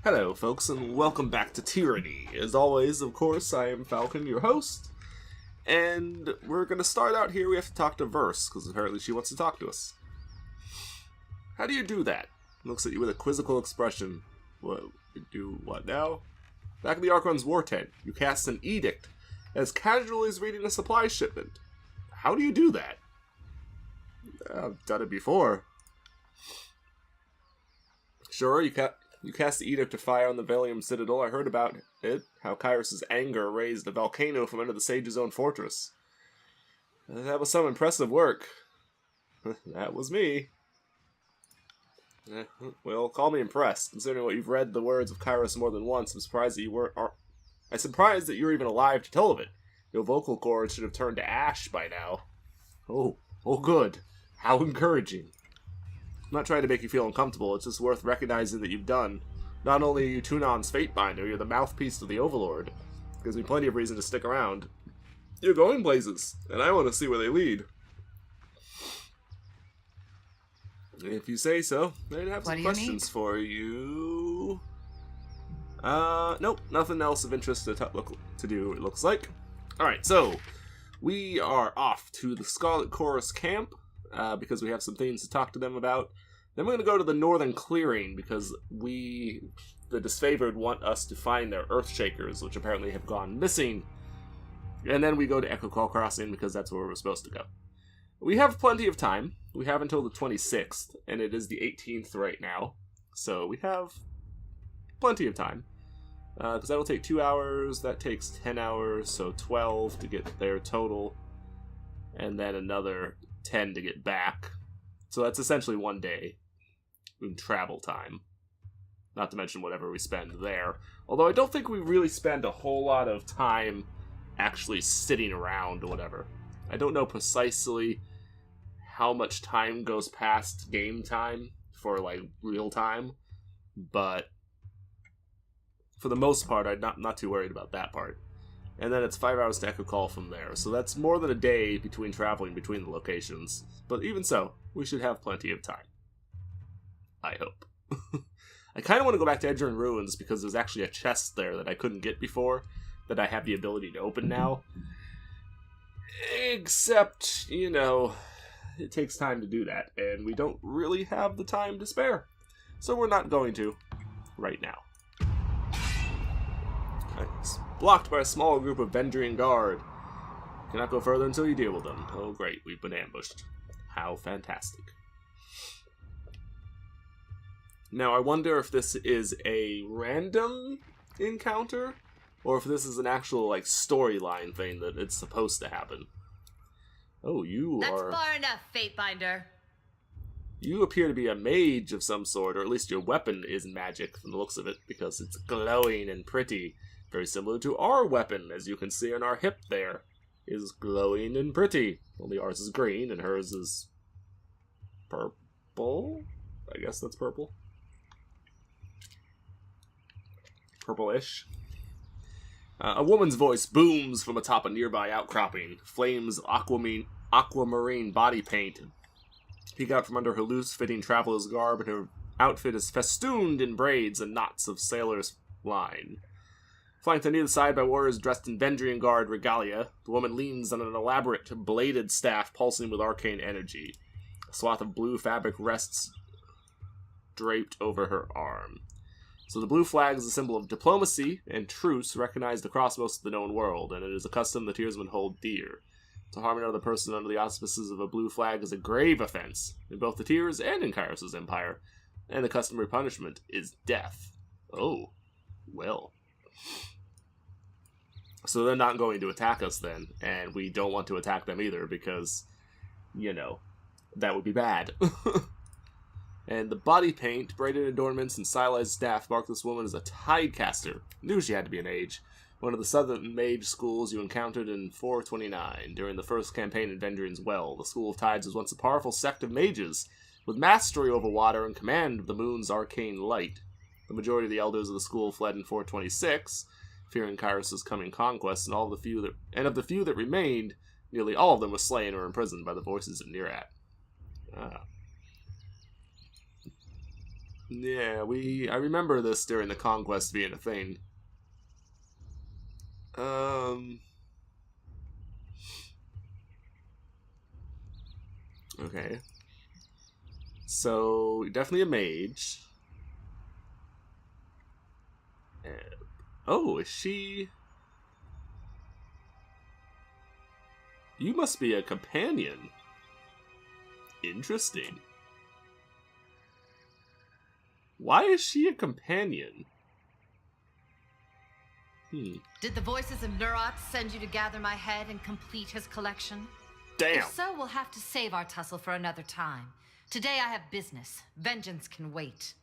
Hello, folks, and welcome back to Tyranny. As always, of course, I am Falcon, your host, and we're going to start out here. We have to talk to Verse, because apparently she wants to talk to us. How do you do that? Looks at you with a quizzical expression. What? You do what now? Back in the Archon's war tent, you cast an edict, as casually as reading a supply shipment. How do you do that? I've done it before. Sure, you cast the edict to fire on the Valium Citadel. I heard about it, how Kyrus' anger raised a volcano from under the Sage's own fortress. That was some impressive work. That was me. Well, call me impressed. Considering what you've read the words of Kyrus more than once, I'm surprised that I'm surprised that you're even alive to tell of it. Your vocal cords should have turned to ash by now. Oh good. How encouraging. I'm not trying to make you feel uncomfortable, it's just worth recognizing that you've done. Not only are you Tunon's Fatebinder, you're the mouthpiece to the Overlord. Gives me plenty of reason to stick around. You're going places, and I want to see where they lead. If you say so, I'd have some questions for you. Nope, nothing else of interest to do, it looks like. Alright, so, we are off to the Scarlett Chorus camp, because we have some things to talk to them about. Then we're going to go to the Northern Clearing, because the Disfavored, want us to find their Earthshakers, which apparently have gone missing. And then we go to Echo Call Crossing, because that's where we're supposed to go. We have plenty of time. We have until the 26th, and it is the 18th right now. So we have plenty of time. Because that'll take 2 hours, that takes 10 hours, so 12 to get there total. And then another 10 to get back. So that's essentially 1 day in travel time. Not to mention whatever we spend there. Although I don't think we really spend a whole lot of time actually sitting around or whatever. I don't know precisely how much time goes past game time for, like, real time. But for the most part, I'm not too worried about that part. And then it's 5 hours to Echo Call from there. So that's more than a day between traveling between the locations. But even so, we should have plenty of time. I hope. I kind of want to go back to Edgerrin Ruins because there's actually a chest there that I couldn't get before that I have the ability to open now. Except, you know, it takes time to do that. And we don't really have the time to spare. So we're not going to right now. It's blocked by a small group of Vendrian Guard. Cannot go further until you deal with them. Oh great, we've been ambushed. How fantastic. Now I wonder if this is a random encounter, or if this is an actual, like, storyline thing that it's supposed to happen. Oh, That's far enough, Fatebinder. You appear to be a mage of some sort, or at least your weapon is magic from the looks of it, because it's glowing and pretty. Very similar to our weapon, as you can see on our hip there, is glowing and pretty. Only ours is green, and hers is purple? I guess that's purple. Purple-ish. A woman's voice booms from atop a nearby outcropping. Flames aquamarine body paint peek out from under her loose-fitting traveler's garb, and her outfit is festooned in braids and knots of sailor's line. Flanked on either side by warriors dressed in Vendrian Guard regalia, the woman leans on an elaborate bladed staff pulsing with arcane energy. A swath of blue fabric rests draped over her arm. So the blue flag is a symbol of diplomacy and truce recognized across most of the known world, and it is a custom the Tearsmen hold dear. To harm another person under the auspices of a blue flag is a grave offense, in both the Tears and in Kyrus' empire, and the customary punishment is death. Oh, well. So they're not going to attack us then, and we don't want to attack them either, because, you know, that would be bad. And the body paint, braided adornments, and stylized staff mark this woman as a Tidecaster. Knew she had to be an Age. One of the southern mage schools you encountered in 429, during the first campaign in Vendrian's Well. The School of Tides was once a powerful sect of mages, with mastery over water and command of the moon's arcane light. The majority of the elders of the school fled in 426, fearing Kyrus' coming conquest, and of the few that remained, nearly all of them were slain or imprisoned by the voices of Nerat. Yeah, I remember this during the conquest being a thing. Okay. So, definitely a mage. Oh, is she... You must be a companion. Interesting. Why is she a companion? Did the voices of Nurat send you to gather my head and complete his collection? Damn. If so, we'll have to save our tussle for another time. Today I have business. Vengeance can wait.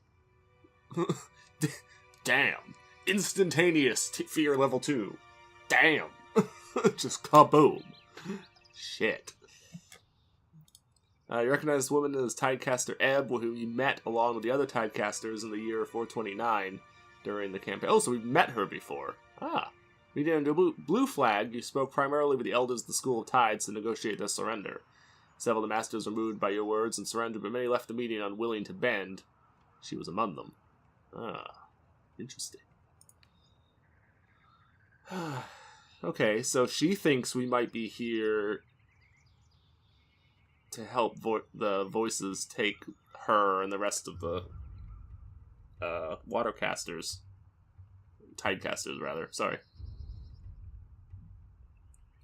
Damn. Instantaneous fear level 2. Damn. Just kaboom. Shit. You recognize this woman as Tidecaster Ebb, who we met along with the other Tidecasters in the year 429 during the campaign. Oh, so we've met her before. Ah. Leading into Blue Flag, you spoke primarily with the elders of the School of Tides to negotiate their surrender. Several of the masters were moved by your words and surrendered, but many left the meeting unwilling to bend. She was among them. Ah. Interesting. Okay, so she thinks we might be here to help the voices take her and the rest of the watercasters. Tidecasters, rather. Sorry.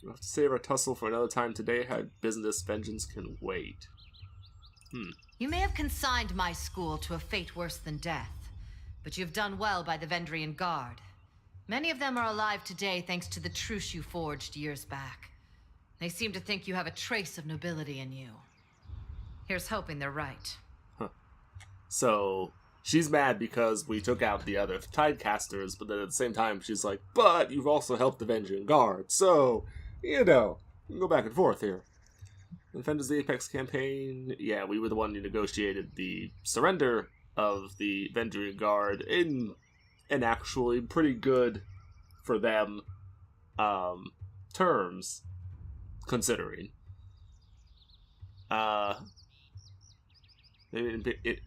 We'll have to save our tussle for another time today. Had business. Vengeance can wait. You may have consigned my school to a fate worse than death, but you've done well by the Vendrian Guard. Many of them are alive today thanks to the truce you forged years back. They seem to think you have a trace of nobility in you. Here's hoping they're right. Huh. So, she's mad because we took out the other Tidecasters, but then at the same time she's like, but you've also helped the Vendrian Guard, so, you know, we can go back and forth here. Defenders of the Apex campaign, yeah, we were the one who negotiated the surrender of the Vendrian Guard in an actually pretty good, for them, terms, considering.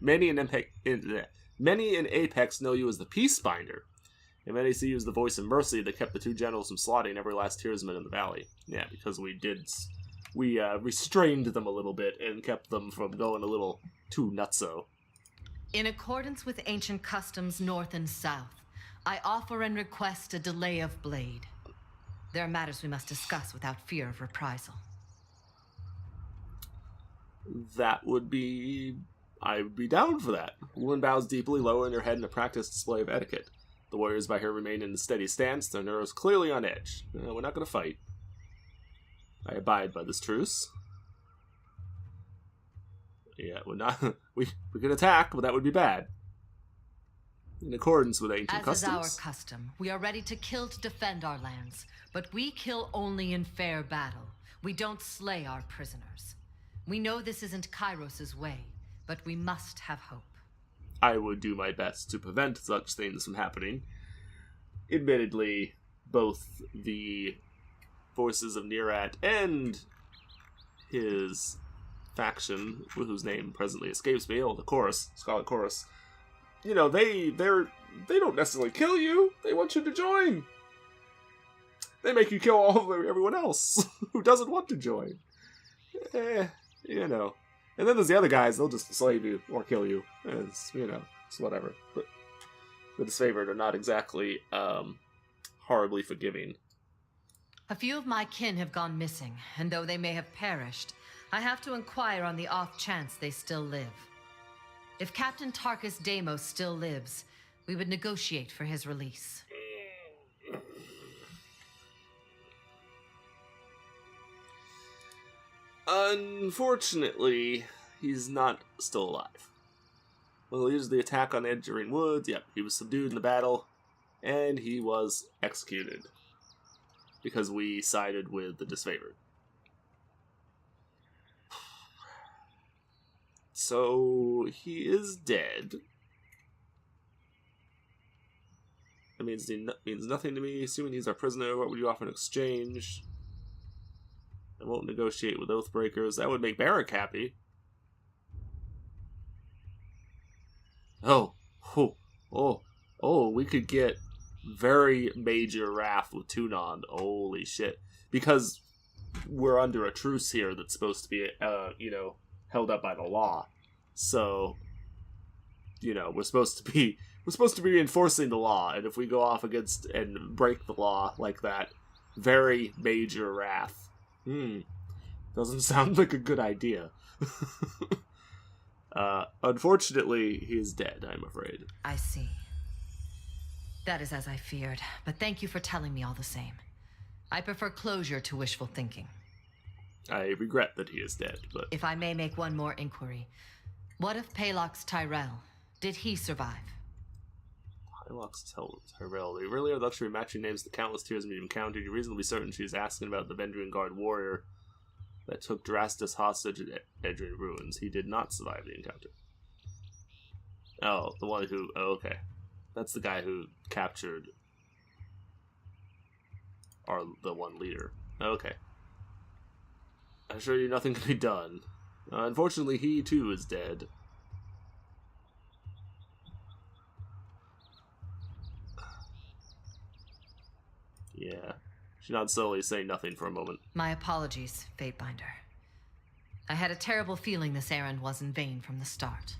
Many in Apex know you as the Peacebinder, and many see you as the voice of mercy that kept the two generals from slaughtering every last Tearsman in the valley. Yeah, because we restrained them a little bit and kept them from going a little too nutso. In accordance with ancient customs north and south, I offer and request a delay of blade. There are matters we must discuss without fear of reprisal. I would be down for that. The woman bows deeply, lowering her head in a practiced display of etiquette. The warriors by her remain in a steady stance, their nerves clearly on edge. We're not going to fight. I abide by this truce. Yeah, we're not. We could attack, but that would be bad. In accordance with ancient customs. As is our custom, we are ready to kill to defend our lands, but we kill only in fair battle. We don't slay our prisoners. We know this isn't Kairos's way, but we must have hope. I would do my best to prevent such things from happening. Admittedly, both the forces of Nurat and his faction, whose name presently escapes me, the Chorus, Scarlett Chorus, you know, they don't necessarily kill you. They want you to join. They make you kill everyone else who doesn't want to join. You know. And then there's the other guys, they'll just enslave you or kill you. It's, you know, it's whatever. But the disfavored are not exactly horribly forgiving. A few of my kin have gone missing, and though they may have perished, I have to inquire on the off chance they still live. If Captain Tarkus Deimos still lives, we would negotiate for his release. Unfortunately, he's not still alive. When the leaders of the attack on Edgerine Woods, yep, he was subdued in the battle, and he was executed. Because we sided with the disfavored. So, he is dead. That means nothing to me. Assuming he's our prisoner, what would you offer in exchange? I won't negotiate with Oathbreakers. That would make Barrack happy. Oh, We could get very major wrath with Tunon. Holy shit. Because we're under a truce here that's supposed to be, held up by the law. So, we're supposed to be enforcing the law, and if we go off against and break the law like that, very major wrath. Doesn't sound like a good idea. Unfortunately, he is dead, I'm afraid. I see. That is as I feared, but thank you for telling me all the same. I prefer closure to wishful thinking. I regret that he is dead, but... If I may make one more inquiry, what of Palox Tyrell? Did he survive? Palox Tyrell. They really are luxury matching names the countless tears we've encountered. You're reasonably certain she's asking about the Vendrian Guard warrior that took Drastus hostage at Edrian Ruins. He did not survive the encounter. Oh, the one who... Oh, okay. That's the guy who captured the one leader. Okay. I assure you nothing can be done. Unfortunately, he too is dead. Yeah. She nods slowly, saying nothing for a moment. My apologies, Fatebinder. I had a terrible feeling this errand was in vain from the start.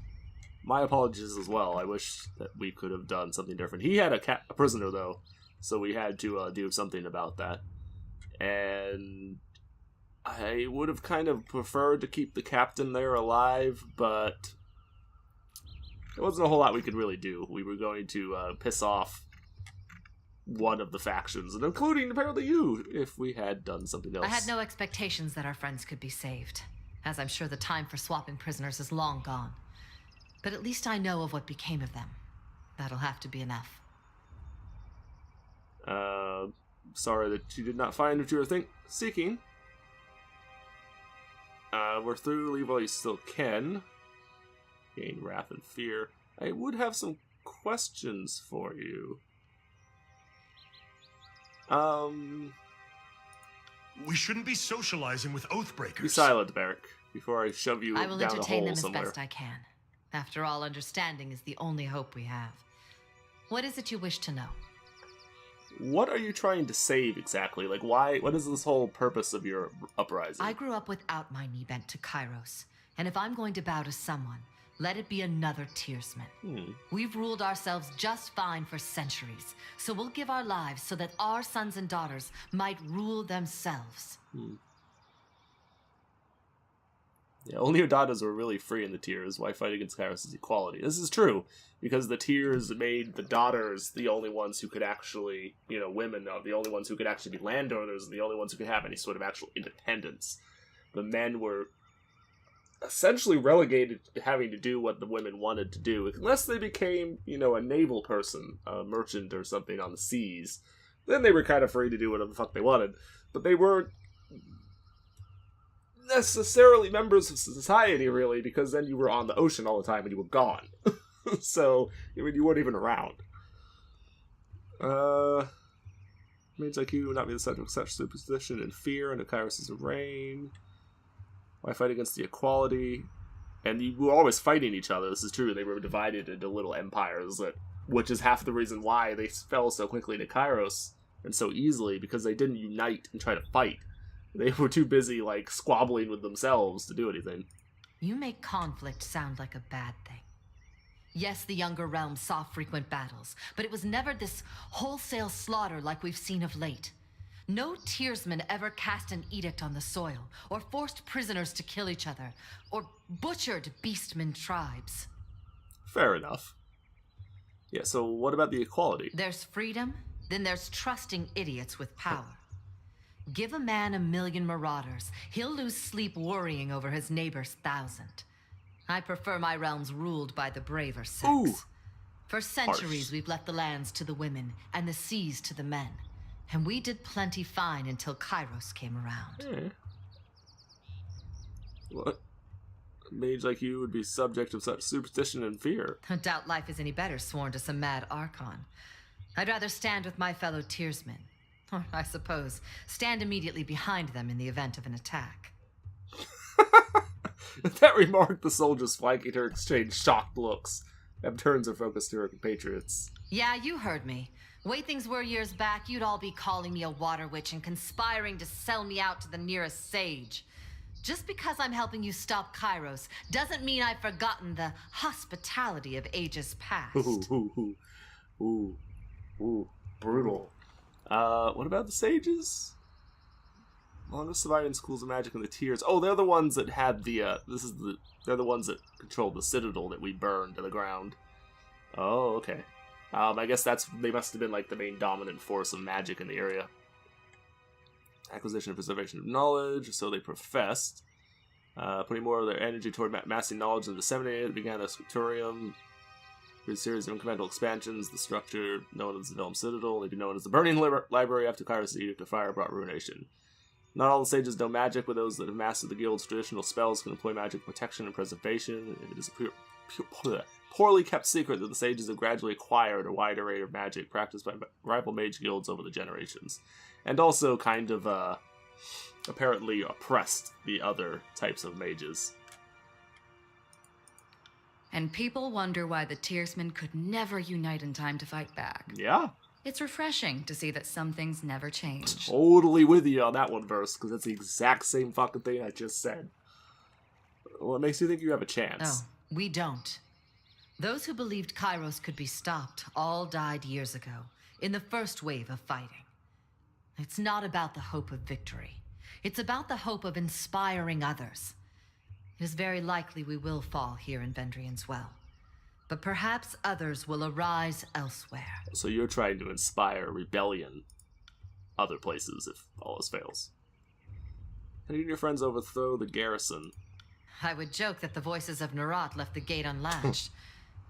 My apologies as well. I wish that we could have done something different. He had a prisoner, though, so we had to do something about that. And I would have kind of preferred to keep the captain there alive, but there wasn't a whole lot we could really do. We were going to piss off one of the factions, and including apparently you, if we had done something else. I had no expectations that our friends could be saved, as I'm sure the time for swapping prisoners is long gone. But at least I know of what became of them. That'll have to be enough. Sorry that you did not find what you were seeking. We're through. Leave while you still can. Gain wrath and fear. I would have some questions for you. We shouldn't be socializing with Oathbreakers. Be silent, Beric, before I shove you down a hole somewhere. I will entertain them as best I can. After all, understanding is the only hope we have. What is it you wish to know? What are you trying to save exactly? Like, why? What is this whole purpose of your uprising? I grew up without my knee bent to Kairos, and if I'm going to bow to someone, let it be another Tearsman. We've ruled ourselves just fine for centuries, so we'll give our lives so that our sons and daughters might rule themselves. Yeah, only your daughters were really free in the Tears. Why fight against Kairos' equality? This is true, because the Tears made the daughters the only ones who could actually, women are the only ones who could actually be landowners and the only ones who could have any sort of actual independence. The men were essentially relegated to having to do what the women wanted to do, unless they became, a naval person, a merchant or something on the seas. Then they were kind of free to do whatever the fuck they wanted, but they weren't necessarily members of society, really, because then you were on the ocean all the time and you were gone. So, you weren't even around. Maids like you would not be the subject of such superstition and fear under Kairos' reign. Why fight against the equality? And you were always fighting each other, this is true. They were divided into little empires, which is half the reason why they fell so quickly to Kairos, and so easily, because they didn't unite and try to fight. They were too busy, squabbling with themselves to do anything. You make conflict sound like a bad thing. Yes, the Younger Realms saw frequent battles, but it was never this wholesale slaughter like we've seen of late. No Tearsman ever cast an edict on the soil, or forced prisoners to kill each other, or butchered beastmen tribes. Fair enough. Yeah, so what about the equality? There's freedom, then there's trusting idiots with power. Give a man 1,000,000 marauders, he'll lose sleep worrying over his neighbor's 1,000. I prefer my realms ruled by the braver sex. Ooh. For centuries we've left the lands to the women, and the seas to the men. And we did plenty fine until Kairos came around. What? A mage like you would be subject of such superstition and fear. I doubt life is any better sworn to some mad Archon. I'd rather stand with my fellow Tearsmen. Or, I suppose, stand immediately behind them in the event of an attack. At that remark, the soldiers flanking her exchanged shocked looks. turns her focus to her compatriots. Yeah, you heard me. The way things were years back, you'd all be calling me a water witch and conspiring to sell me out to the nearest sage. Just because I'm helping you stop Kairos doesn't mean I've forgotten the hospitality of ages past. Ooh, brutal. What about the sages? Longest surviving schools of magic in the tiers. Oh, they're the ones that had the, they're the ones that controlled the citadel that we burned to the ground. Oh, okay. I guess they must have been like the main dominant force of magic in the area. Acquisition and preservation of knowledge, so they professed. Putting more of their energy toward amassing knowledge and disseminating it, began a scriptorium. Through a series of incremental expansions, the structure known as the Dome Citadel, they'd be known as the Burning Library after Kairos' Edict of Fire brought ruination. Not all the sages know magic, but those that have mastered the guild's traditional spells can employ magic protection and preservation. It is a poorly kept secret that the sages have gradually acquired a wide array of magic practiced by rival mage guilds over the generations. And also kind of, apparently oppressed the other types of mages. And people wonder why the Tearsmen could never unite in time to fight back. Yeah. It's refreshing to see that some things never change. Totally with you on that one, Verse, because that's the exact same fucking thing I just said. What makes you think you have a chance? Oh, we don't. Those who believed Kairos could be stopped all died years ago, in the first wave of fighting. It's not about the hope of victory. It's about the hope of inspiring others. It is very likely we will fall here in Vendrian's Well. But perhaps others will arise elsewhere. So you're trying to inspire rebellion other places if all else fails. How do you and your friends overthrow the garrison? I would joke that the voices of Narat left the gate unlatched,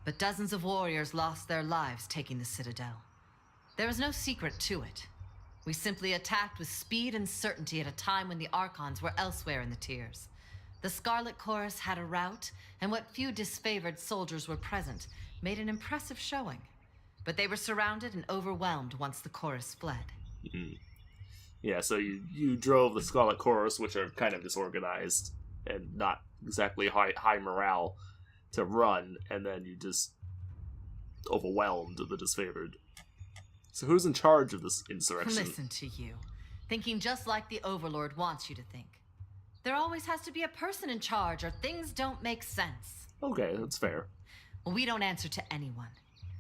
but dozens of warriors lost their lives taking the citadel. There is no secret to it. We simply attacked with speed and certainty at a time when the Archons were elsewhere in the tiers. The Scarlet Chorus had a rout, and what few disfavored soldiers were present made an impressive showing. But they were surrounded and overwhelmed once the chorus fled. Mm-hmm. Yeah, so you drove the Scarlet Chorus, which are kind of disorganized and not exactly high morale, to run, and then you just overwhelmed the disfavored. So who's in charge of this insurrection? Listen to you, thinking just like the Overlord wants you to think. There always has to be a person in charge, or things don't make sense. Okay, that's fair. Well, we don't answer to anyone.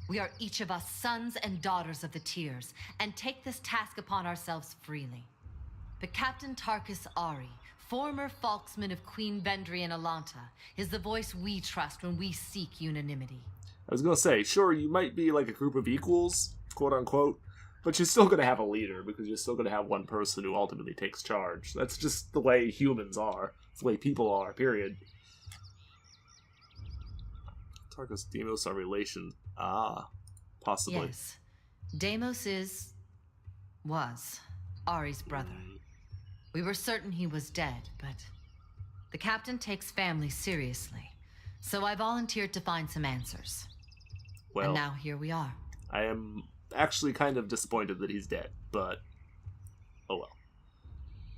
We are each of us sons and daughters of the Tiers, and take this task upon ourselves freely. But Captain Tarkus Ari, former Falksman of Queen Vendrian Alanta, is the voice we trust when we seek unanimity. I was gonna say, sure, you might be like a group of equals, quote-unquote, but you're still going to have a leader, because you're still going to have one person who ultimately takes charge. That's just the way humans are. It's the way people are, period. Tarkus Deimos are relations. Ah, possibly. Yes. Deimos was Ari's brother. We were certain he was dead, but the captain takes family seriously. So I volunteered to find some answers. Well, and now here we are. I am actually kind of disappointed that he's dead, but oh well.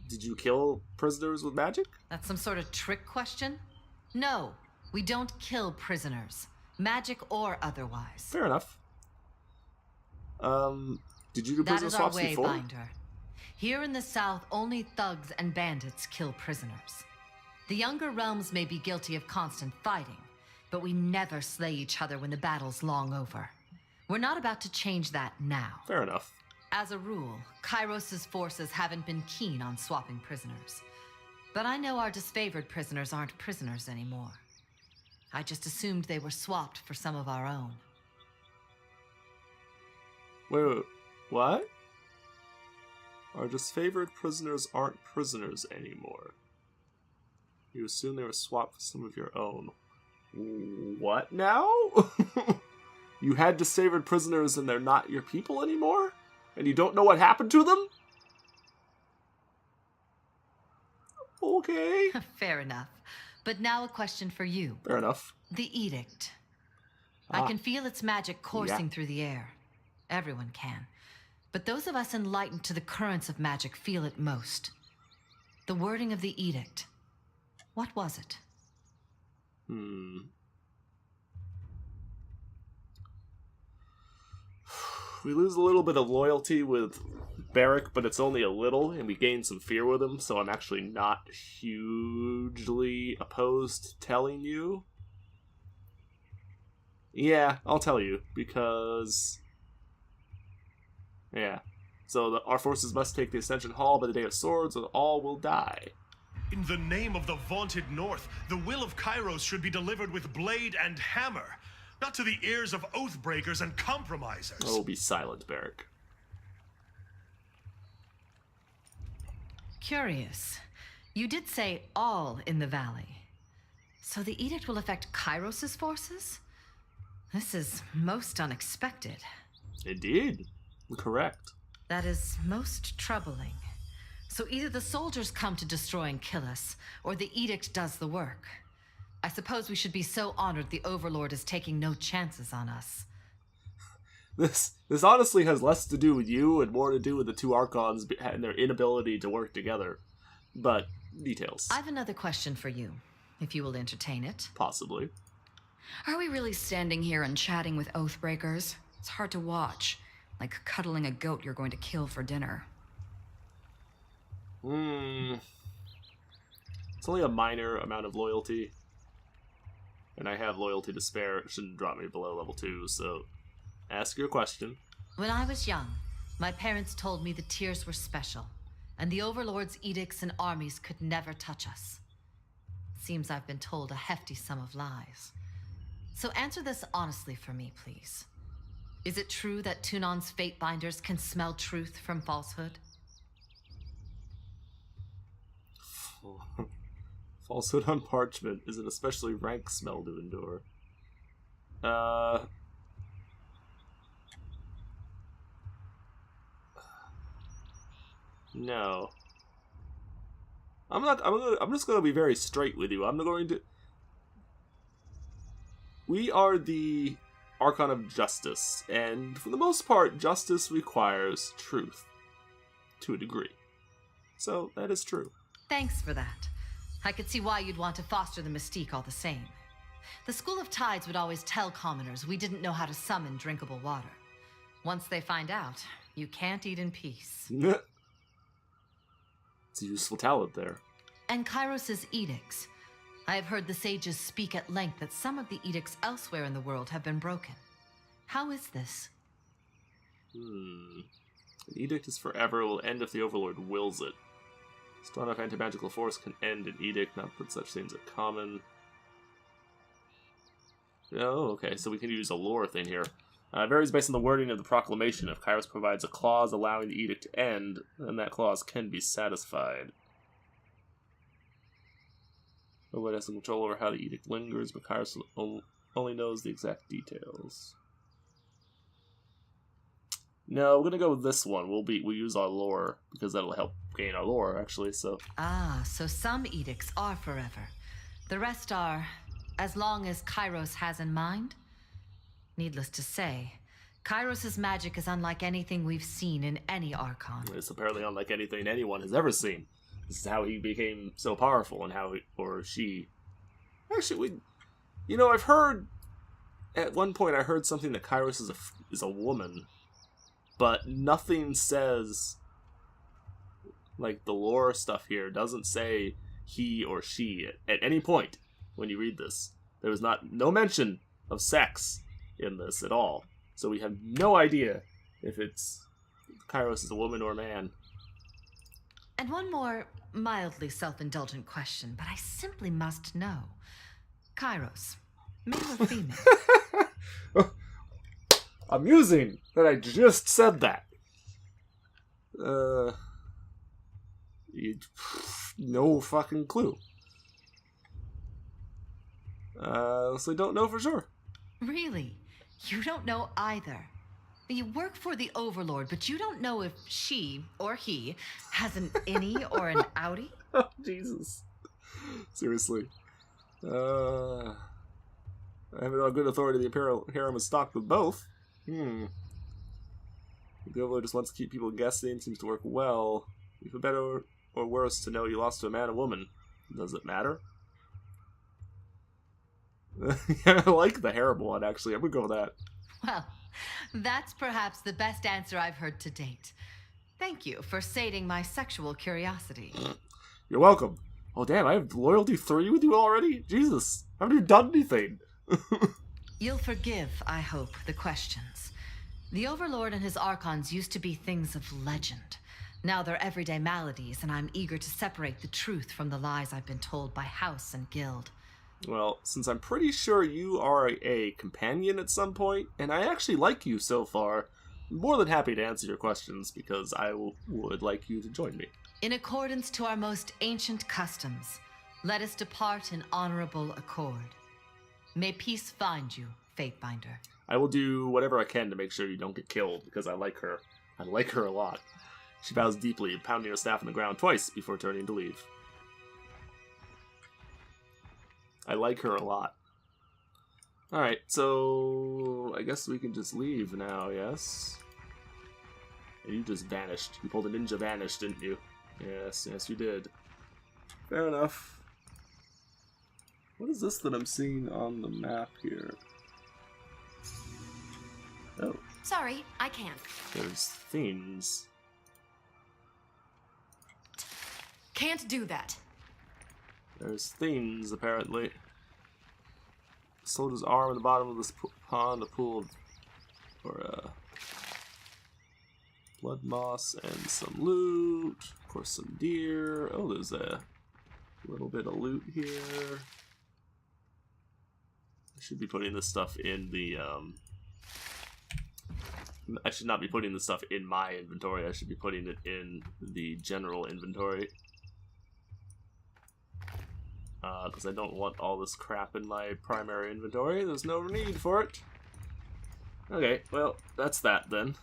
Did you kill prisoners with magic? That's some sort of trick question? No, we don't kill prisoners, magic or otherwise. Fair enough. Did you do prisoner swaps before? That is our way, Binder. Here in the South, only thugs and bandits kill prisoners. The younger realms may be guilty of constant fighting, but we never slay each other when the battle's long over. We're not about to change that now. Fair enough. As a rule, Kairos' forces haven't been keen on swapping prisoners. But I know our disfavored prisoners aren't prisoners anymore. I just assumed they were swapped for some of our own. Wait, what? Our disfavored prisoners aren't prisoners anymore. You assume they were swapped for some of your own. What now? You had disfavored prisoners and they're not your people anymore? And you don't know what happened to them? Okay. Fair enough. But now a question for you. Fair enough. The Edict. I can feel its magic coursing through the air. Everyone can. But those of us enlightened to the currents of magic feel it most. The wording of the Edict. What was it? we lose a little bit of loyalty with Barrick, but it's only a little, and we gain some fear with him, so I'm actually not hugely opposed to telling you. Yeah, I'll tell you, because... Yeah. So our forces must take the Ascension Hall by the Day of Swords, or all will die. In the name of the vaunted North, the will of Kairos should be delivered with blade and hammer, not to the ears of oathbreakers and compromisers. Oh, be silent, Barrick. Curious. You did say all in the valley. So the edict will affect Kairos' forces? This is most unexpected. Indeed. Correct. That is most troubling. So either the soldiers come to destroy and kill us, or the edict does the work. I suppose we should be so honored the Overlord is taking no chances on us. This honestly has less to do with you and more to do with the two Archons and their inability to work together. But, details. I've another question for you, if you will entertain it. Possibly. Are we really standing here and chatting with Oathbreakers? It's hard to watch. Like cuddling a goat you're going to kill for dinner. It's only a minor amount of loyalty. And I have loyalty to spare. It shouldn't drop me below level 2, so... Ask your question. When I was young, my parents told me the Tears were special, and the Overlord's edicts and armies could never touch us. Seems I've been told a hefty sum of lies. So answer this honestly for me, please. Is it true that Tunon's Fatebinders can smell truth from falsehood? Falsehood on parchment is an especially rank smell to endure. No. I'm just gonna be very straight with you. I'm not going to... We are the Archon of Justice, and for the most part, justice requires truth. To a degree. So, that is true. Thanks for that. I could see why you'd want to foster the mystique all the same. The School of Tides would always tell commoners we didn't know how to summon drinkable water. Once they find out, you can't eat in peace. It's a useful talent there. And Kairos' edicts. I have heard the sages speak at length that some of the edicts elsewhere in the world have been broken. How is this? An edict is forever, will end if the Overlord wills it. Strong enough anti-magical force can end an edict, not that such things are common. Oh, okay, so we can use a lore thing here. It varies based on the wording of the proclamation. If Kairos provides a clause allowing the edict to end, then that clause can be satisfied. Nobody has some control over how the edict lingers, but Kairos only knows the exact details. No, we're gonna go with this one. We'll use our lore, because that'll help gain our lore, actually, so... Ah, so some edicts are forever. The rest are, as long as Kairos has in mind? Needless to say, Kairos' magic is unlike anything we've seen in any Archon. It's apparently unlike anything anyone has ever seen. This is how he became so powerful, and how he, or she... Actually, you know, I've heard... At one point I heard something that Kairos is a woman, but nothing says... Like, the lore stuff here doesn't say he or she at any point when you read this. There was no mention of sex in this at all. So we have no idea if it's Kairos is a woman or a man. And one more mildly self-indulgent question, but I simply must know. Kairos, male or female? Amusing that I just said that. No fucking clue. So I don't know for sure. Really? You don't know either? You work for the Overlord, but you don't know if she, or he, has an innie or an outie? Oh, Jesus. Seriously. I have it on good authority the Imperial Harem is stocked with both. The Overlord just wants to keep people guessing, seems to work well. If it's better or worse to know you lost to a man or woman, does it matter? I like the harem one, actually. I'm gonna go with that. Well, That's perhaps the best answer I've heard to date. Thank you for sating my sexual curiosity. You're welcome. Oh damn, I have loyalty 3 with you already? Jesus, I haven't even done anything. You'll forgive, I hope, the questions. The Overlord and his Archons used to be things of legend. Now they're everyday maladies, and I'm eager to separate the truth from the lies I've been told by House and Guild. Well, since I'm pretty sure you are a companion at some point, and I actually like you so far, I'm more than happy to answer your questions, because I would like you to join me. In accordance to our most ancient customs, let us depart in honorable accord. May peace find you, Fatebinder. I will do whatever I can to make sure you don't get killed, because I like her. I like her a lot. She bows deeply, pounding her staff on the ground twice before turning to leave. I like her a lot. Alright, so I guess we can just leave now, yes? And you just vanished. You pulled a ninja vanish, didn't you? Yes, yes you did. Fair enough. What is this that I'm seeing on the map here? Oh. Sorry, I can't. There's things. Can't do that. There's things, apparently. Soldier's arm at the bottom of this pond, a pool of, blood moss and some loot. Of course, some deer. Oh, there's a little bit of loot here. I should be putting this stuff in the, I should not be putting this stuff in my inventory. I should be putting it in the general inventory. Because I don't want all this crap in my primary inventory. There's no need for it. Okay, well, that's that then.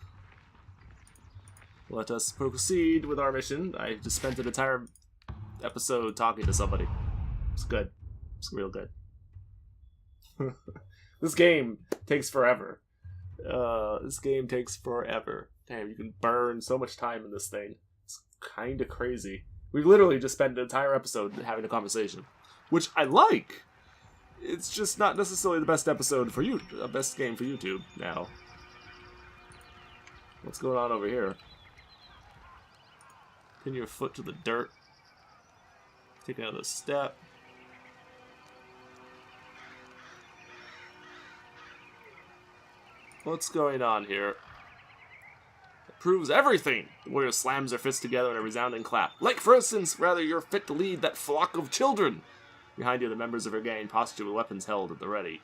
Let us proceed with our mission. I just spent an entire episode talking to somebody. It's good. It's real good. This game takes forever. This game takes forever. Damn, you can burn so much time in this thing. It's kind of crazy. We literally just spent an entire episode having a conversation. Which I like. It's just not necessarily the best episode for you, best game for YouTube now. What's going on over here? Pin your foot to the dirt. Take another step. What's going on here? It proves everything! The warrior slams their fists together in a resounding clap. Like, for instance, rather you're fit to lead that flock of children! Behind you, the members of her gang posture with weapons held at the ready.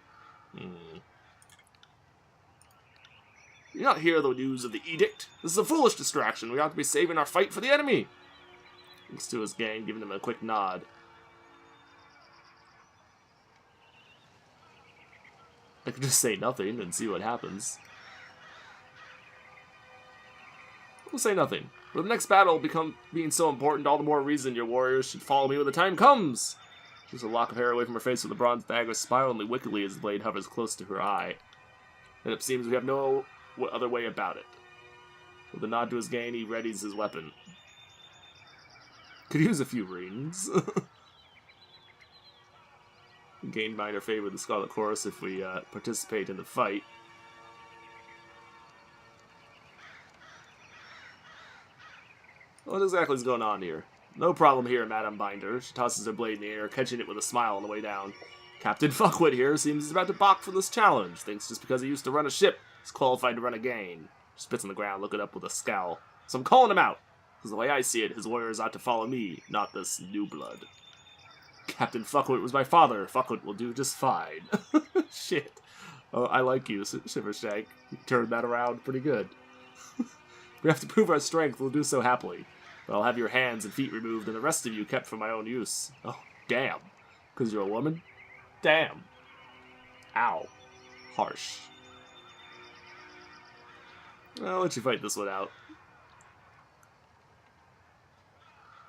You not hear the news of the edict? This is a foolish distraction. We ought to be saving our fight for the enemy. Looks to his gang, giving him a quick nod. I could just say nothing and see what happens. We'll say nothing. For the next battle being so important, all the more reason your warriors should follow me when the time comes. She's a lock of hair away from her face with a bronze dagger spiraling wickedly as the blade hovers close to her eye. And it seems we have no other way about it. With a nod to his gang, he readies his weapon. Could use a few rings. Gain minor favor with the Scarlet Chorus if we participate in the fight. What exactly is going on here? No problem here, Madame Binder. She tosses her blade in the air, catching it with a smile on the way down. Captain Fuckwit here seems he's about to balk for this challenge. Thinks just because he used to run a ship, he's qualified to run a gang. She spits on the ground, looking up with a scowl. So I'm calling him out. Because the way I see it, his warriors ought to follow me, not this new blood. Captain Fuckwit was my father. Fuckwit will do just fine. Shit. Oh, I like you, Shivershank. You turned that around pretty good. If we have to prove our strength, we'll do so happily. But I'll have your hands and feet removed and the rest of you kept for my own use. Oh, damn. Because you're a woman? Damn. Ow. Harsh. I'll let you fight this one out.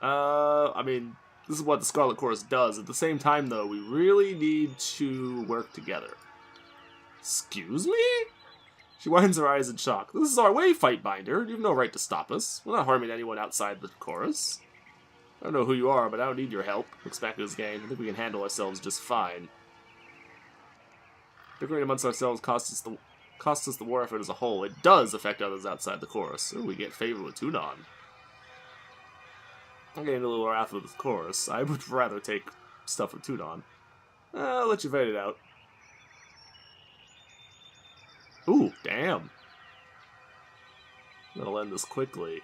I mean, this is what the Scarlet Chorus does. At the same time, though, we really need to work together. Excuse me? She winds her eyes in shock. This is our way, Fightbinder. You have no right to stop us. We're not harming anyone outside the chorus. I don't know who you are, but I don't need your help. Looks back at his gang. I think we can handle ourselves just fine. Bickering amongst ourselves costs us the Costs us the war effort as a whole. It does affect others outside the chorus. Ooh, we get favor with Tunon. I'm getting a little wrath with the chorus. I would rather take stuff with Tunon. I'll let you fade it out. Ooh, damn. I'm gonna end this quickly.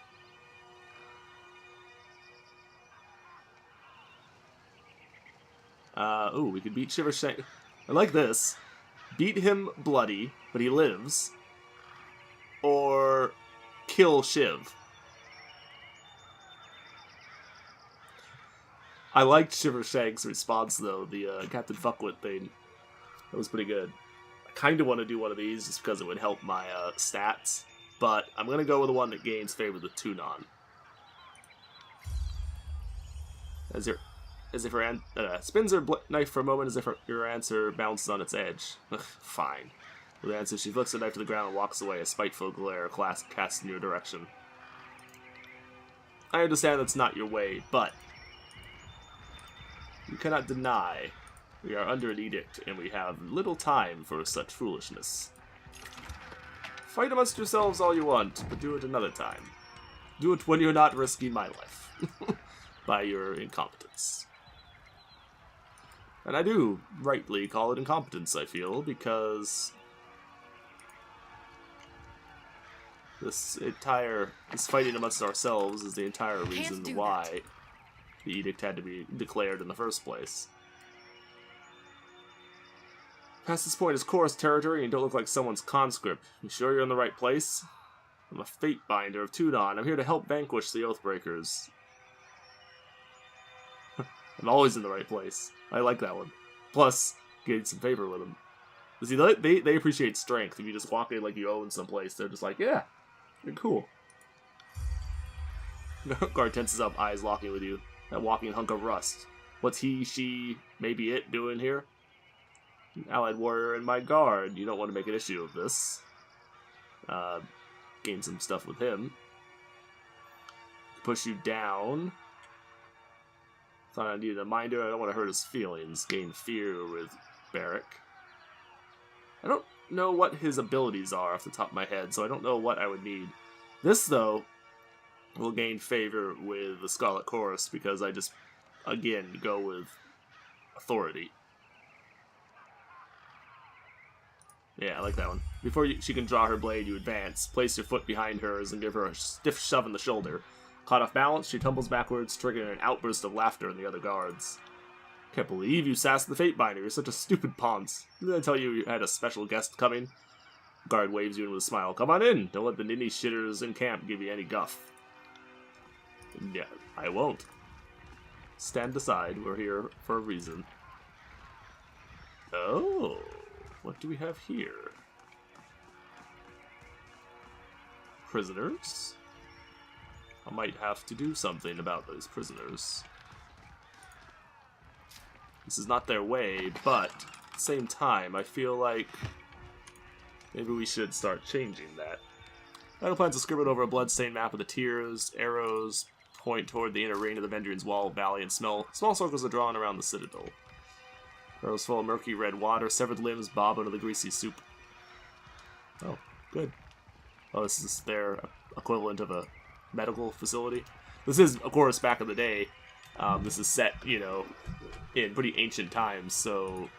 Ooh, we could beat Shiver Shank. I like this. Beat him bloody, but he lives. Or kill Shiv. I liked Shiver Shank's response, though, the Captain Fuckwit thing. That was pretty good. I kind of want to do one of these just because it would help my stats, but I'm going to go with the one that gains favor with Tunon. As if her spins her knife for a moment as if your answer bounces on its edge. Fine. With the answer, she flicks the knife to the ground and walks away, a spiteful glare cast in your direction. I understand that's not your way, but you cannot deny we are under an edict, and we have little time for such foolishness. Fight amongst yourselves all you want, but do it another time. Do it when you're not risking my life by your incompetence. And I do rightly call it incompetence, I feel, because this fighting amongst ourselves is the entire reason why the edict had to be declared in the first place. Past this point is chorus territory and you don't look like someone's conscript. You sure you're in the right place? I'm a fate binder of Tunon. I'm here to help vanquish the Oathbreakers. I'm always in the right place. I like that one. Plus, getting some favor with them. See, they appreciate strength. If you just walk in like you own someplace, they're just like, yeah, you're cool. Guard tenses up, eyes locking with you. That walking hunk of rust. What's he, she, maybe it doing here? An allied warrior in my guard. You don't want to make an issue of this. Gain some stuff with him. Push you down. Thought I needed a minder. I don't want to hurt his feelings. Gain fear with Barrack. I don't know what his abilities are off the top of my head, so I don't know what I would need. This, though, will gain favor with the Scarlet Chorus because I just, again, go with authority. Yeah, I like that one. Before she can draw her blade, you advance. Place your foot behind hers and give her a stiff shove in the shoulder. Caught off balance, she tumbles backwards, triggering an outburst of laughter in the other guards. Can't believe you sassed the Fate Binder. You're such a stupid ponce. Didn't I tell you had a special guest coming? Guard waves you in with a smile. Come on in. Don't let the ninny shitters in camp give you any guff. Yeah, I won't. Stand aside. We're here for a reason. Oh, what do we have here? Prisoners? I might have to do something about those prisoners. This is not their way, but at the same time, I feel like maybe we should start changing that. Battle plans are scribbled over a blood-stained map of the tiers. Arrows point toward the inner ring of the Vendrian's wall, valley, and small circles are drawn around the citadel. Barrels full of murky red water, severed limbs bob under the greasy soup. Oh, good. Oh, this is their equivalent of a medical facility. This is, of course, back in the day. This is set, you know, in pretty ancient times, so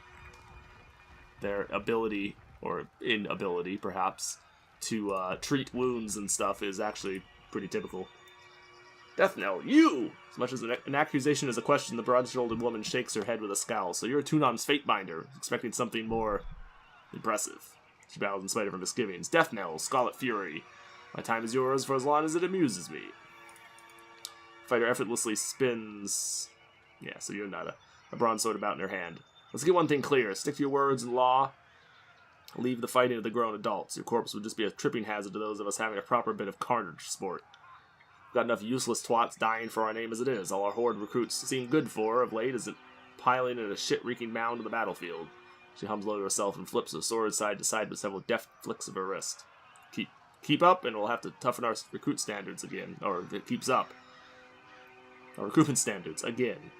their ability, or inability, perhaps, to treat wounds and stuff is actually pretty typical. Death knell, you! As much as an accusation is a question, the broad-shouldered woman shakes her head with a scowl. So you're a Tunon's Fate Binder, expecting something more impressive. She bows in spite of her misgivings. Death knell, Scarlet Fury. My time is yours for as long as it amuses me. Fighter effortlessly spins. Yeah, so you're not a bronze sword about in her hand. Let's get one thing clear. Stick to your words and law. Leave the fighting to the grown adults. Your corpse would just be a tripping hazard to those of us having a proper bit of carnage sport. We've got enough useless twats dying for our name as it is. All our horde recruits seem good for of late isn't piling in a shit-reeking mound on the battlefield. She hums low to herself and flips her sword side to side with several deft flicks of her wrist. Keep up, and we'll have to toughen our recruit standards again. Or if it keeps up. Our recruitment standards, again.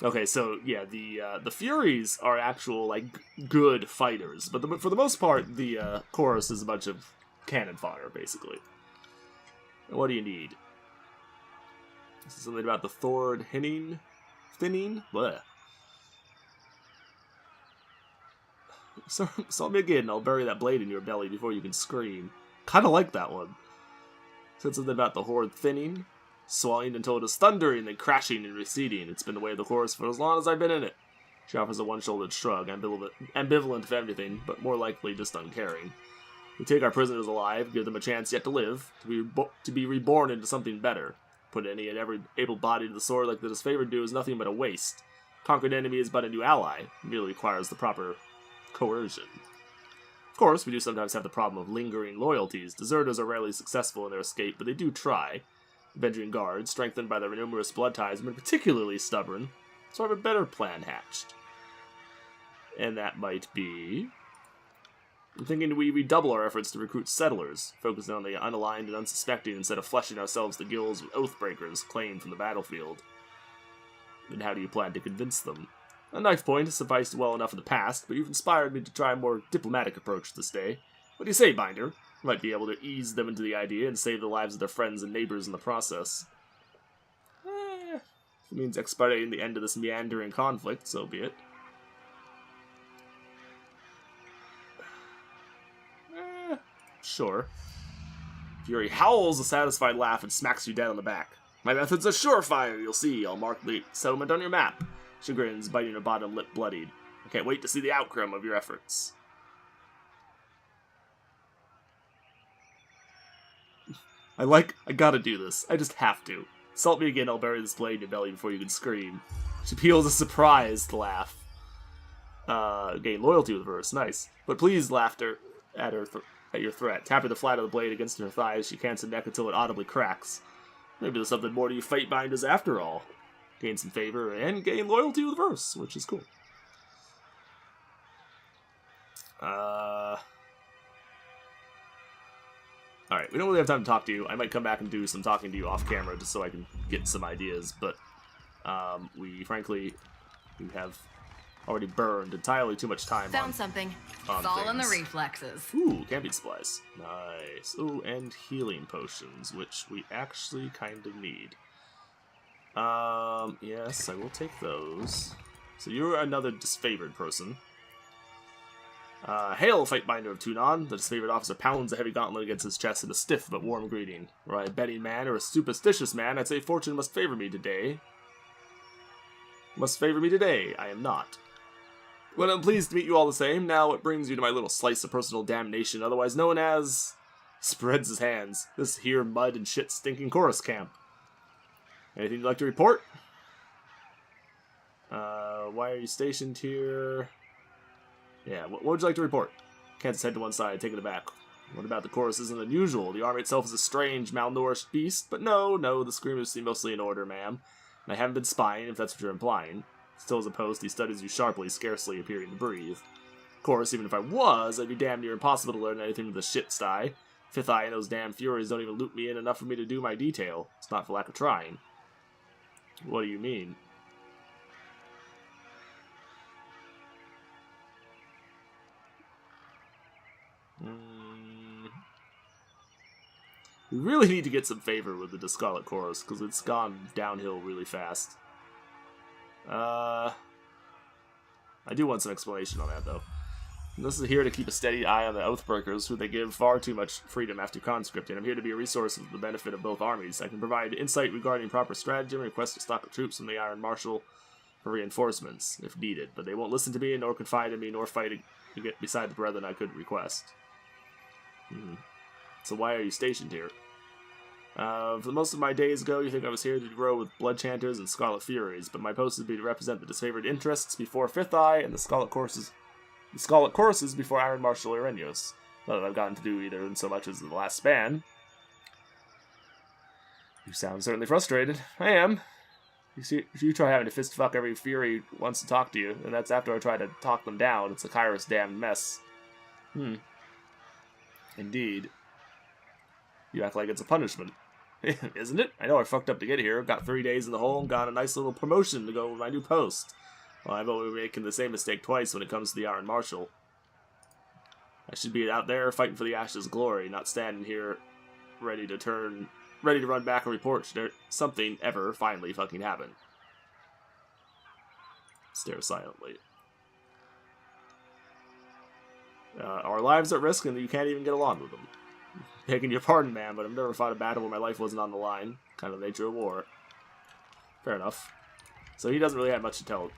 Okay, so yeah, the Furies are actual like good fighters, but for the most part, the chorus is a bunch of cannon fodder, basically. What do you need? This is something about the Thord thinning. Bleh. So me again, I'll bury that blade in your belly before you can scream. Kind of like that one. Said something about the horde thinning, swelling until it is thundering, then crashing and receding. It's been the way of the chorus for as long as I've been in it. She offers a one-shouldered shrug, ambivalent of everything, but more likely just uncaring. We take our prisoners alive, give them a chance yet to live, to be reborn into something better. Put any and every able-bodied to the sword like the disfavored do is nothing but a waste. Conquered enemy is but a new ally. It merely requires the proper coercion. Of course, we do sometimes have the problem of lingering loyalties. Deserters are rarely successful in their escape, but they do try. The Vendrian Guard, strengthened by their numerous blood ties, have been particularly stubborn, so I have a better plan hatched. And that might be... I'm thinking we redouble our efforts to recruit settlers, focusing on the unaligned and unsuspecting instead of fleshing ourselves the guilds with oathbreakers claimed from the battlefield. And how do you plan to convince them? A knife point has sufficed well enough in the past, but you've inspired me to try a more diplomatic approach this day. What do you say, Binder? You might be able to ease them into the idea and save the lives of their friends and neighbors in the process. If it means expediting the end of this meandering conflict, so be it. Sure. Fury howls a satisfied laugh and smacks you dead on the back. My method's a surefire, you'll see. I'll mark the settlement on your map. She grins, biting her bottom lip bloodied. I can't wait to see the outcome of your efforts. I gotta do this. I just have to. Salt me again, I'll bury this blade in your belly before you can scream. She peels a surprised laugh. Gain loyalty with verse, nice. But please, laughter at your threat. Tap her the flat of the blade against her thighs. She cants her neck until it audibly cracks. Maybe there's something more to you fate binders after all. Gain some favor and gain loyalty with verse, which is cool. Alright, we don't really have time to talk to you. I might come back and do some talking to you off camera just so I can get some ideas, but we have already burned entirely too much time. Found something. It's all in the reflexes. Ooh, camping supplies. Nice. Ooh, and healing potions, which we actually kind of need. Yes, I will take those. So you're another disfavored person. Hail, Fightbinder of Tunon. The disfavored officer pounds a heavy gauntlet against his chest in a stiff but warm greeting. Were I a betting man or a superstitious man, I'd say fortune must favor me today. I am not. Well, I'm pleased to meet you all the same. Now, what brings you to my little slice of personal damnation, otherwise known as... Spreads his hands. This here mud and shit stinking chorus camp. Anything you'd like to report? Why are you stationed here? Yeah, what would you like to report? Kansas head to one side, taken aback. What about the chorus isn't unusual? The army itself is a strange, malnourished beast, but no, the screamers seem mostly in order, ma'am. And I haven't been spying, if that's what you're implying. Still as a post, he studies you sharply, scarcely appearing to breathe. Of course, even if I was, I'd be damn near impossible to learn anything with the shit sty. Fifth Eye and those damn Furies don't even loop me in enough for me to do my detail. It's not for lack of trying. What do you mean? We really need to get some favor with the Scarlett chorus, because it's gone downhill really fast. I do want some explanation on that, though. This is here to keep a steady eye on the Oathbreakers, who they give far too much freedom after conscripting. I'm here to be a resource for the benefit of both armies. I can provide insight regarding proper strategy and request a stock of troops from the Iron Marshal for reinforcements, if needed. But they won't listen to me, nor confide in me, nor fight to get beside the brethren I could request. So why are you stationed here? For the most of my days ago, you think I was here to grow with Blood Chanters and Scarlet Furies, but my post would be to represent the disfavored interests before Fifth Eye and the Scarlet Choruses before Iron Marshal Irenos. Not that I've gotten to do either in so much as the last span. You sound certainly frustrated. I am. You try having to fist fuck every Fury who wants to talk to you, and that's after I try to talk them down. It's a Kairos damned mess. Indeed. You act like it's a punishment. Isn't it? I know I fucked up to get here. Got 3 days in the hole and got a nice little promotion to go with my new post. Well, I bet we're making the same mistake twice when it comes to the Iron Marshal. I should be out there fighting for the Ash's glory, not standing here ready to run back and report should something ever finally fucking happen. Stare silently. Our lives are at risk and you can't even get along with them. Begging your pardon, man, but I've never fought a battle where my life wasn't on the line. Kind of the nature of war. Fair enough. So he doesn't really have much to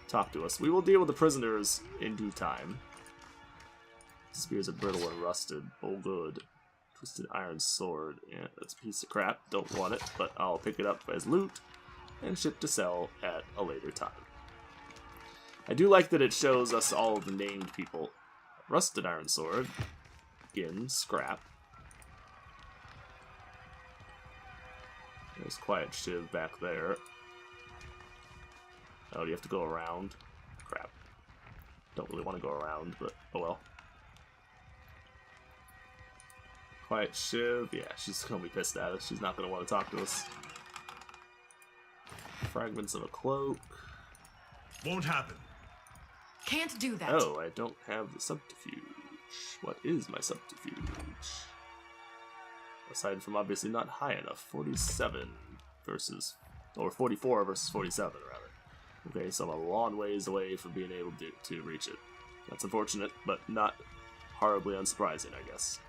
talk to us. We will deal with the prisoners in due time. Spears are brittle and rusted. Oh, good. Twisted iron sword. Yeah, that's a piece of crap. Don't want it, but I'll pick it up as loot and ship to sell at a later time. I do like that it shows us all of the named people. Rusted iron sword. Again, scrap. There's quiet shiv back there. Oh, do you have to go around? Crap. Don't really want to go around, but oh well. Quiet shiv. Yeah, she's gonna be pissed at us. She's not gonna want to talk to us. Fragments of a cloak. Won't happen. Can't do that. Oh, I don't have the subterfuge. What is my subterfuge? Aside from obviously not high enough. 47 versus... Or 44 versus 47, rather. Okay, so I'm a long ways away from being able to reach it. That's unfortunate, but not horribly unsurprising, I guess.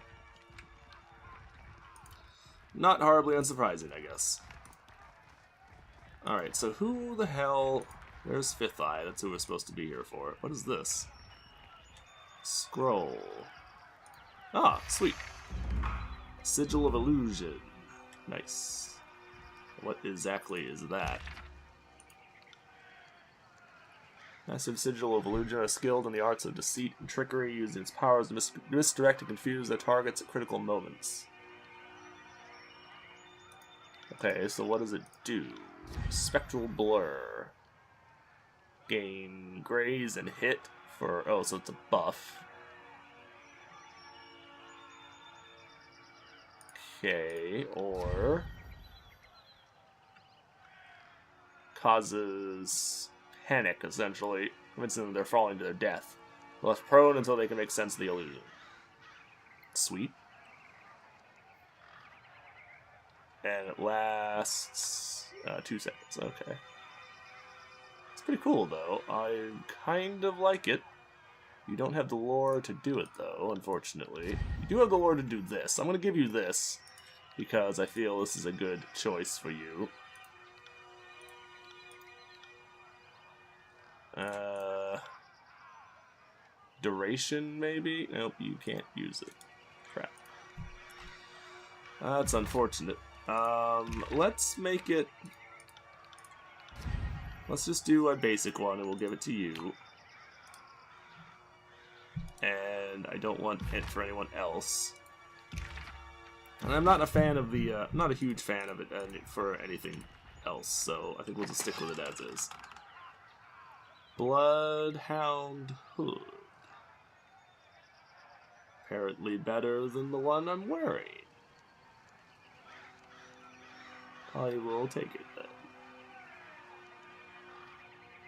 Not horribly unsurprising, I guess. Alright, so who the hell... There's Fifth Eye, that's who we're supposed to be here for. What is this? Scroll. Ah, sweet. Sigil of Illusion. Nice. What exactly is that? Massive Sigil of Illusion are skilled in the arts of deceit and trickery, using its powers to misdirect and confuse their targets at critical moments. Okay, so what does it do? Spectral Blur. Gain graze and hit for... Oh, so it's a buff. Okay, or... Causes panic, essentially. Convincing them they're falling to their death. Left prone until they can make sense of the illusion. Sweet. And it lasts 2 seconds. Okay. It's pretty cool, though. I kind of like it. You don't have the lore to do it, though, unfortunately. You do have the lore to do this. I'm going to give you this, because I feel this is a good choice for you. Duration, maybe? Nope, you can't use it. Crap. That's unfortunate. Let's make it... Let's just do a basic one, and we'll give it to you. And I don't want it for anyone else. And I'm not a fan of the, not a huge fan of it for anything else, so I think we'll just stick with it as is. Bloodhound Hood. Apparently better than the one I'm wearing. I will take it then.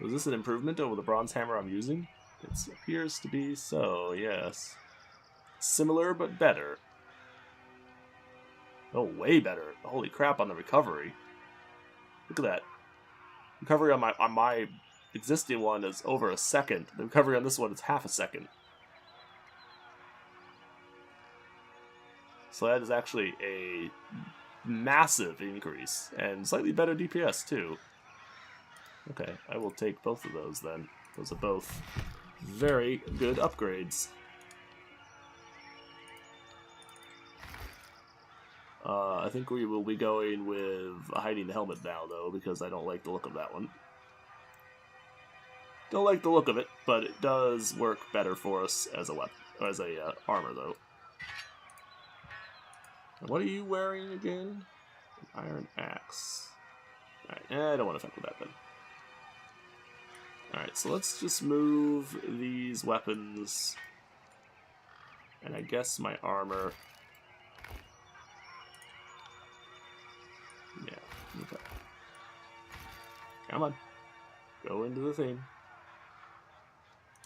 Was this an improvement over the bronze hammer I'm using? It appears to be so, yes. Similar, but better. Oh, way better. Holy crap on the recovery. Look at that. Recovery on my existing one is over a second. The recovery on this one is half a second. So that is actually a massive increase. And slightly better DPS, too. Okay, I will take both of those then. Those are both very good upgrades. I think we will be going with hiding the helmet now, though, because I don't like the look of that one. Don't like the look of it, but it does work better for us as a weapon, as a armor, though. And what are you wearing again? An iron axe. Alright, I don't want to fuck with that then. Alright, so let's just move these weapons. And I guess my armor Come on. Go into the thing.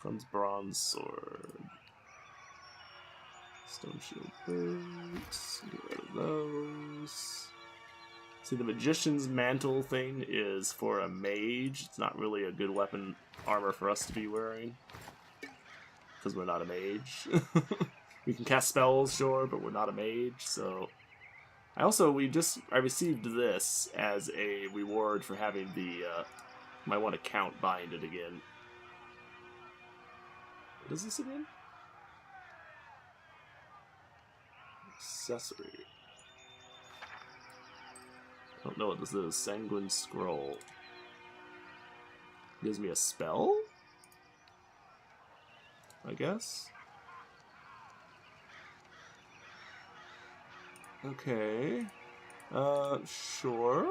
Comes bronze sword. Stone shield boots. Get rid of those. See, the magician's mantle thing is for a mage. It's not really a good weapon armor for us to be wearing. Because we're not a mage. We can cast spells, sure, but we're not a mage, so... I received this as a reward for having the, my one account binded again. What is this again? Accessory. I don't know what this is. Sanguine Scroll. Gives me a spell? I guess? Okay. Sure.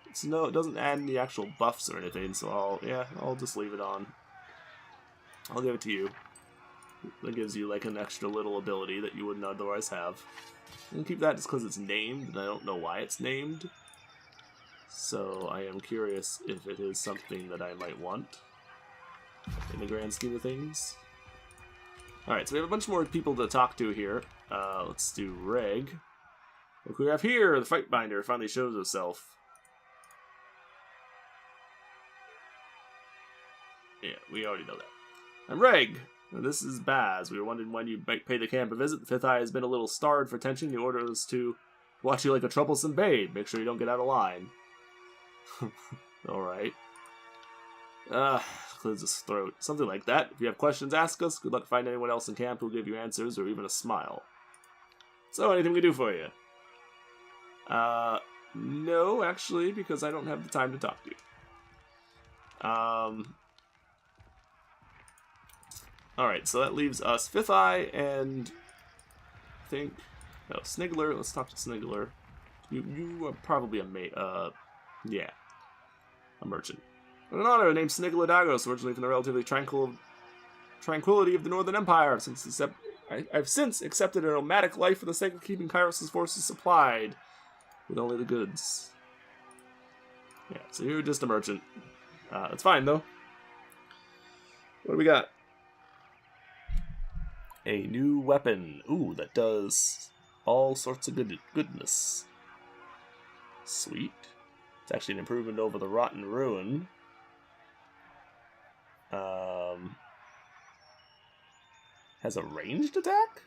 It doesn't add any actual buffs or anything, so I'll just leave it on. I'll give it to you. That gives you like an extra little ability that you wouldn't otherwise have. I'll keep that just because it's named, and I don't know why it's named. So I am curious if it is something that I might want in the grand scheme of things. Alright, so we have a bunch more people to talk to here. Let's do Reg. Look who we have here! The Fight Binder finally shows herself. Yeah, we already know that. I'm Reg! This is Baz. We were wondering when you might pay the camp a visit. The Fifth Eye has been a little starved for attention. The order is to watch you like a troublesome babe. Make sure you don't get out of line. Alright. Clears his throat. Something like that. If you have questions, ask us. Good luck finding anyone else in camp who'll give you answers or even a smile. So, anything we can do for you? No, actually, because I don't have the time to talk to you. Alright, so that leaves us Fifth Eye and... Snigler. Let's talk to Snigler. You are probably a a merchant. An honor named Snigler Dagos, originally from the relatively tranquility of the Northern Empire. I've since accepted a nomadic life for the sake of keeping Kairos' forces supplied with only the goods. Yeah, so you're just a merchant. That's fine, though. What do we got? A new weapon. Ooh, that does all sorts of goodness. Sweet. It's actually an improvement over the Rotten Ruin. Has a ranged attack?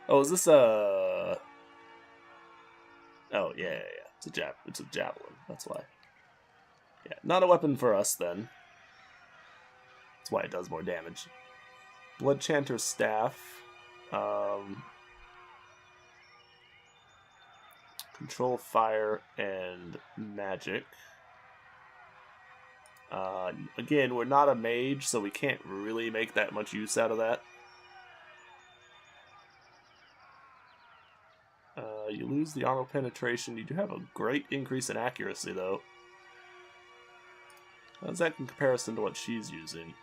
Oh, is this a... Oh, yeah. It's a javelin, that's why. Yeah, not a weapon for us, then. That's why it does more damage. Blood Chanter's Staff. Control fire and magic. Again, we're not a mage, so we can't really make that much use out of that. You lose the armor penetration. You do have a great increase in accuracy, though. How's that in comparison to what she's using?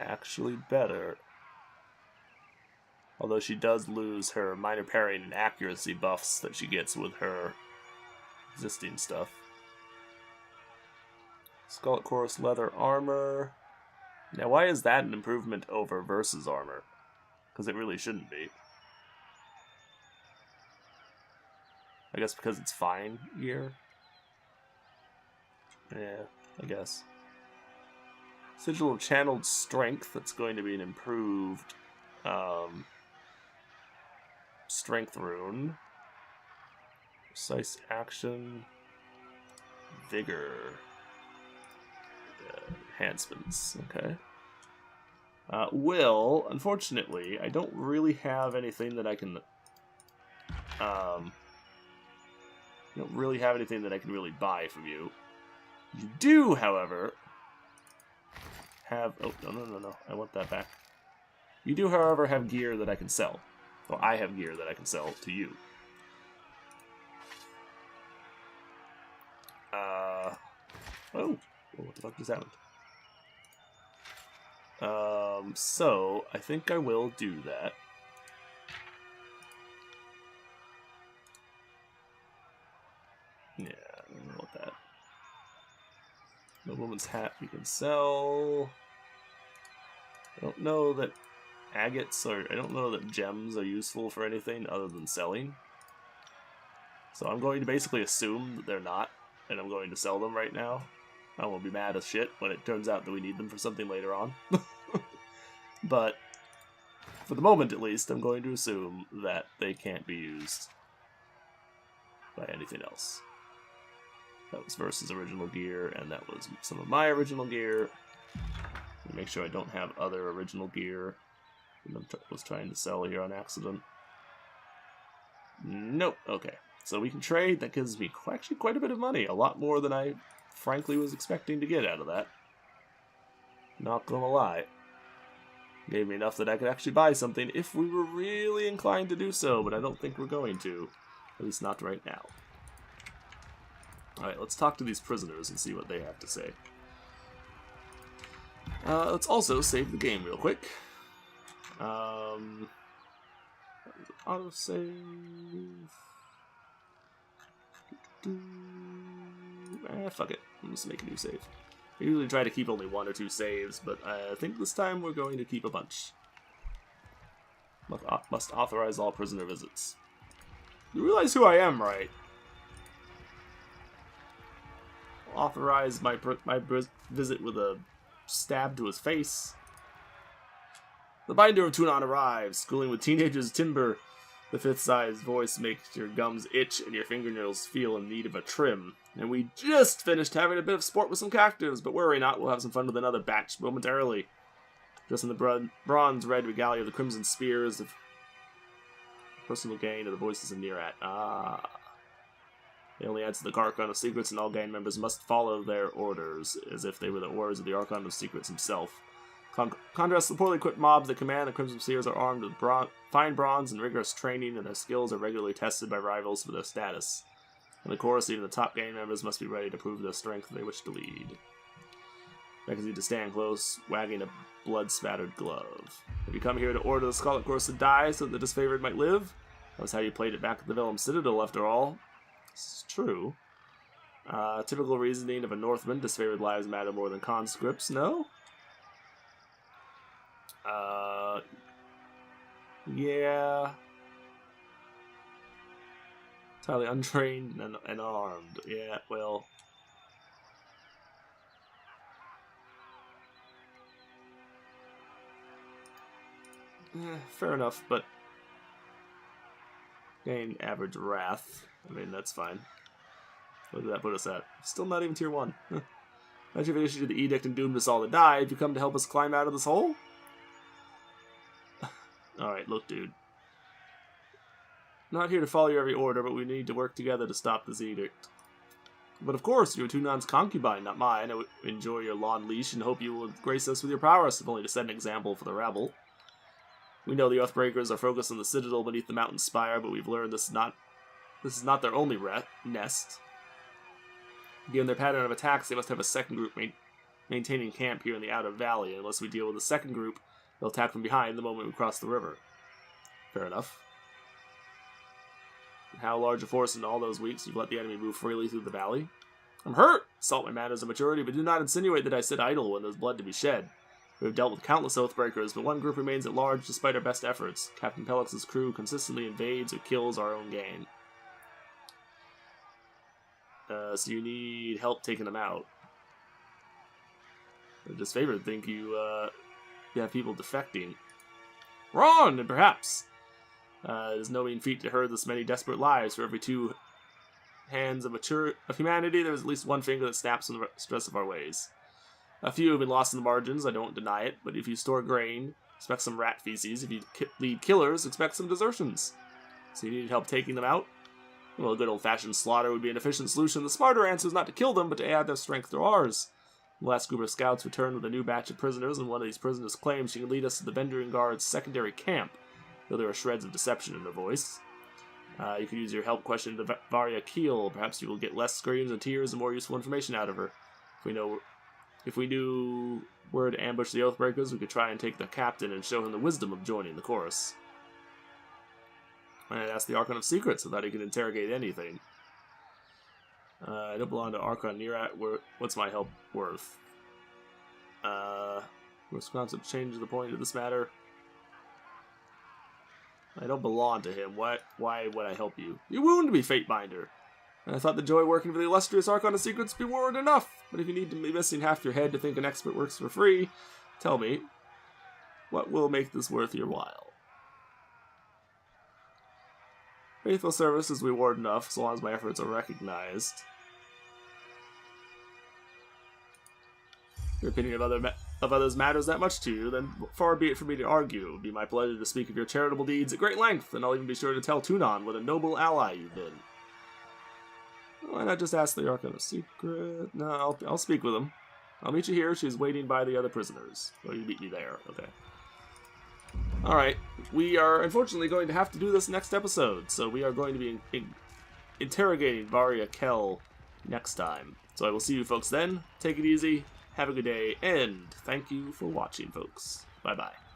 Actually better. Although she does lose her minor parrying and accuracy buffs that she gets with her existing stuff. Scarlett Chorus leather armor. Now, why is that an improvement over Versus armor? Because it really shouldn't be. I guess because it's fine gear. Yeah, I guess. Sigil of Channeled Strength. That's going to be an improved strength rune. Precise action. Vigor. Enhancements. Okay. Will, unfortunately, I don't really have anything that I can... I don't really have anything that I can really buy from you. You do, however, have... Oh, no. I want that back. You do, however, have gear that I can sell. Well, I have gear that I can sell to you. Oh, what the fuck just happened? So, I think I will do that. woman's hat we can sell. I don't know that agates I don't know that gems are useful for anything other than selling. So I'm going to basically assume that they're not, and I'm going to sell them right now. I won't be mad as shit when it turns out that we need them for something later on. But for the moment, at least, I'm going to assume that they can't be used by anything else. That was versus original gear, and that was some of my original gear. Make sure I don't have other original gear that I was trying to sell here on accident. Nope. Okay. So we can trade. That gives me actually quite a bit of money. A lot more than I frankly was expecting to get out of that. Not gonna lie. Gave me enough that I could actually buy something if we were really inclined to do so, but I don't think we're going to. At least not right now. Alright, let's talk to these prisoners and see what they have to say. Let's also save the game real quick. Autosave. Fuck it. I'm just make a new save. I usually try to keep only 1 or 2 saves, but I think this time we're going to keep a bunch. Must authorize all prisoner visits. You realize who I am, right? Authorize my visit with a stab to his face. The binder of Tunon arrives. Schooling with teenagers, Timber. The fifth-sized voice makes your gums itch and your fingernails feel in need of a trim. And we just finished having a bit of sport with some captives, but worry not, we'll have some fun with another batch momentarily. Just in the bronze-red regalia of the Crimson Spears, of personal gain of the voices of Nearat. They only answer the Archon of Secrets, and all gang members must follow their orders, as if they were the orders of the Archon of Secrets himself. Contrast the poorly equipped mobs that command the Crimson Spears are armed with fine bronze and rigorous training, and their skills are regularly tested by rivals for their status. In the chorus, even the top gang members must be ready to prove their strength if they wish to lead. Beckons you to stand close, wagging a blood-spattered glove. Have you come here to order the Scarlet Course to die so that the disfavored might live? That was how you played it back at the Vellum Citadel, after all. This is true. Typical reasoning of a Northman, disfavored lives matter more than conscripts, no? Yeah. Entirely untrained and armed. Yeah, well. Fair enough, but gain average wrath. I mean, that's fine. What did that put us at? Still not even tier 1. Imagine if I issued the edict and doomed us all to die. Have you come to help us climb out of this hole? Alright, look, dude. Not here to follow your every order, but we need to work together to stop this edict. But of course, you're Tunan's concubine, not mine. I would enjoy your lawn leash and hope you will grace us with your prowess, if only to set an example for the rabble. We know the Oathbreakers are focused on the citadel beneath the mountain spire, but we've learned this is not their only nest. Given their pattern of attacks, they must have a second group maintaining camp here in the outer valley. Unless we deal with the second group, they'll attack from behind the moment we cross the river. Fair enough. How large a force in all those weeks you've let the enemy move freely through the valley? I'm hurt! Salt my manners and maturity, but do not insinuate that I sit idle when there's blood to be shed. We have dealt with countless Oathbreakers, but one group remains at large despite our best efforts. Captain Pellix's crew consistently invades or kills our own gang. So you need help taking them out. The disfavored think you have people defecting. Wrong, and perhaps. It is no mean feat to herd this many desperate lives. For every 2 hands of humanity, there is at least 1 finger that snaps in the stress of our ways. A few have been lost in the margins, I don't deny it, but if you store grain, expect some rat feces. If you lead killers, expect some desertions. So you needed help taking them out? Well, a good old-fashioned slaughter would be an efficient solution. The smarter answer is not to kill them, but to add their strength to ours. The last group of scouts returned with a new batch of prisoners, and one of these prisoners claims she can lead us to the Vendrian Guard's secondary camp, though there are shreds of deception in her voice. You could use your help question to Varya Keel. Perhaps you will get less screams and tears and more useful information out of her. If we knew where to ambush the Oathbreakers, we could try and take the captain and show him the wisdom of joining the chorus. I'd ask the Archon of Secrets so that he could interrogate anything. I don't belong to Archon Nerat. What's my help worth? Wisconsin change the point of this matter. I don't belong to him. What? Why would I help you? You wound me, Fatebinder. And I thought the joy working for the illustrious Archon of Secrets would be reward enough. But if you need to be missing half your head to think an expert works for free, tell me, what will make this worth your while? Faithful service is reward enough, so long as my efforts are recognized. Your opinion of others matters that much to you, then far be it for me to argue. It would be my pleasure to speak of your charitable deeds at great length, and I'll even be sure to tell Tunon what a noble ally you've been. Why not just ask the Archon of Secret? No, I'll speak with him. I'll meet you here. She's waiting by the other prisoners. Or you meet me there. Okay. Alright. We are unfortunately going to have to do this next episode, so we are going to be interrogating Varia Kell next time. So I will see you folks then. Take it easy. Have a good day, and thank you for watching, folks. Bye-bye.